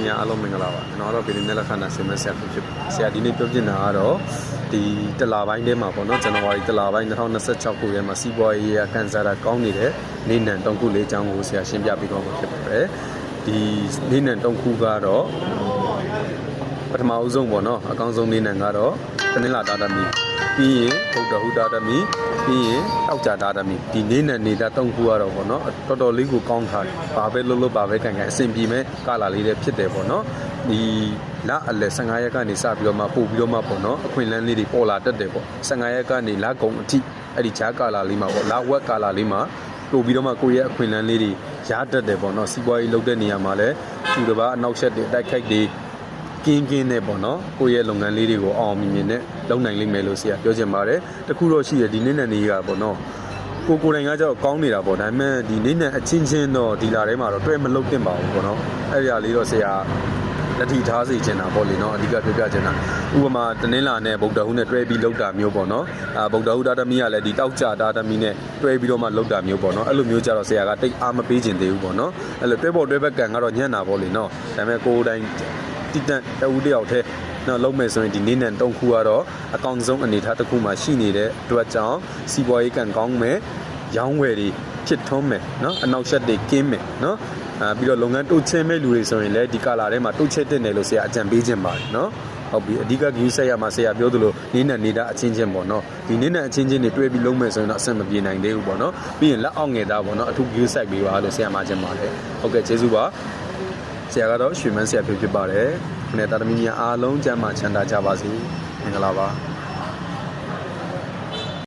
များအားလုံးမင်္ဂလာပါကျွန်တော်တော့ဗီဒီယိုနဲ့လက်ခံတာဆင်မဆက်ဖြစ်ဆရာဒီနေ့ပြောပြနေတာကတော့ဒီတလပိုင်းထဲမှာပေါ့နော်ဇန်နဝါရီတလပိုင်း2026ခုထဲမှာစီးပွားရေးကန်ဆာတာကောင်းနေတဲ့နေနံတုံခုလေးအကြောင်းကိုဆရာရှင်းပြပေးတော့မှာဖြစ်ပါတယ်ဒီနေနံတုံခုကတော့ပထမအဦးဆုံးပေါ့နော်အကောင်းဆုံးနေနံကတော့တနင်္လာတာတမီပြီးရင်ဗုဒ္ဓဟူတာတမီပြီးရင်တောက်ကြတာတမီဒီနေနံနေတာတုံခုကတော့ပေါ့နော်တော်တော်လေးကိုကောင်းထားတယ်ဘာပဲလုပ်လို့ဘာပဲကန်ကန်အဆင်ပြေမဲ့ကာလာလေးတွေဖြစ်တယ်ပေါ့နော်ဒီလအလဲ15ရက်ကနေစပြီးတော့မှပို့ပြီးတော့မှပေါ့နော်အခွင့်အလမ်းလေးတွေပေါ်လာတတ်တယ်ပေါ့15ရက်ကနေလကုံအထိအဲ့ဒီဂျားကာလာလေးမှာပေါ့လဝက်ကာလာလေးမှာပို့ပြီးတော့မှကိုယ့်ရဲ့အခွင့်အလမ်းလေးတွေရတတ်တယ်ပေါ့နော်စီးပွားရေးလုပ်တဲ့နေရာမှာလဲသူတစ်ပါးအနောက်ဆက်တွေတိုက်ခိုက်တွေကင်းနဲ့ပေါ့နော်ကိုယ့်ရဲ့လုပ်ငန်းလေးတွေကိုအောင်မြင်မြင်နဲ့လုပ်နိုင်လိမ့်မယ်လို့ဆရာပြောချင်ပါတယ်တခုတော့ရှိရဒီနေ့နဲ့နေကပေါ့နော်ကိုတိုင်ကကြောက်ကောင်းနေတာပေါ့ဒါပေမဲ့ဒီနေ့နဲ့အချင်းချင်းတော့ဒီလာထဲမှာတော့တွဲမလုပ်တင်ပါဘူးပေါ့နော်အဲ့ဒီအရာလေးတော့ဆရာလက်ထိထားစေချင်တာပေါ့လေနော်အဓိကပြောပြချင်တာဥပမာတနင်္လာနဲ့ဗုဒ္ဓဟူးနဲ့တွဲပြီးလုပ်တာမျိုးပေါ့နော်ဗုဒ္ဓဟူးတာတမီကလည်းဒီတောက်ကြတာတမီနဲ့တွဲပြီးတော့မှလုပ်တာမျိုးပေါ့နော်အဲ့လိုမျိုးကြတော့ဆရာကတိတ်အားမပေးချင်သေးဘူးပေါ့နော်အဲ့လိုတွဲပေါ်တွဲဘက်ကန်ကတော့ညံ့တာပေါ့လေနော်ဒါပေမဲ့ကိုတိုင်တိတန့်တဦးတယောက်တည်းနော်လုံးမယ်ဆိုရင်ဒီနေနံတုံးခုကတော့အကောင့်ဆုံးအနေထားတစ်ခုမှရှိနေတဲ့အတွက်ကြောင့်စီးပွားရေးကန်ကောင်းမယ်ရောင်းဝယ်တွေဖြစ်ထွန်းမယ်နော်အနောက်ရှက်တွေကင်းမယ်နော်ပြီးတော့လုပ်ငန်းတိုးချဲ့မဲ့လူတွေဆိုရင်လည်းဒီကာလာထဲမှာတိုးချဲ့တင်တယ်လို့ဆရာအကြံပေးခြင်းပါတယ်နော်ဟုတ်ပြီအဓိကဂရုစိုက်ရမှာဆရာပြောသလိုနေနံနေတာအချင်းချင်းပေါ့နော်ဒီနေနံအချင်းချင်းတွေတွဲပြီးလုံးမယ်ဆိုရင်တော့အဆင်မပြေနိုင်သေးဘူးပေါ့နော်ပြီးရင်လက်အောက်ငယ်သားပေါ့နော်အထူးဂရုစိုက်ပေးပါလို့ဆရာမခြင်းပါတယ်ဟုတ်ကဲ့ကျေးဇူးပါဆရာကတော့ရွှေမန်းဆရာဖြစ်ပါတယ်။ခုနကတာသမီများအားလုံးကျမ်းမာချမ်းသာကြပါစေ။မင်္ဂလာပါ။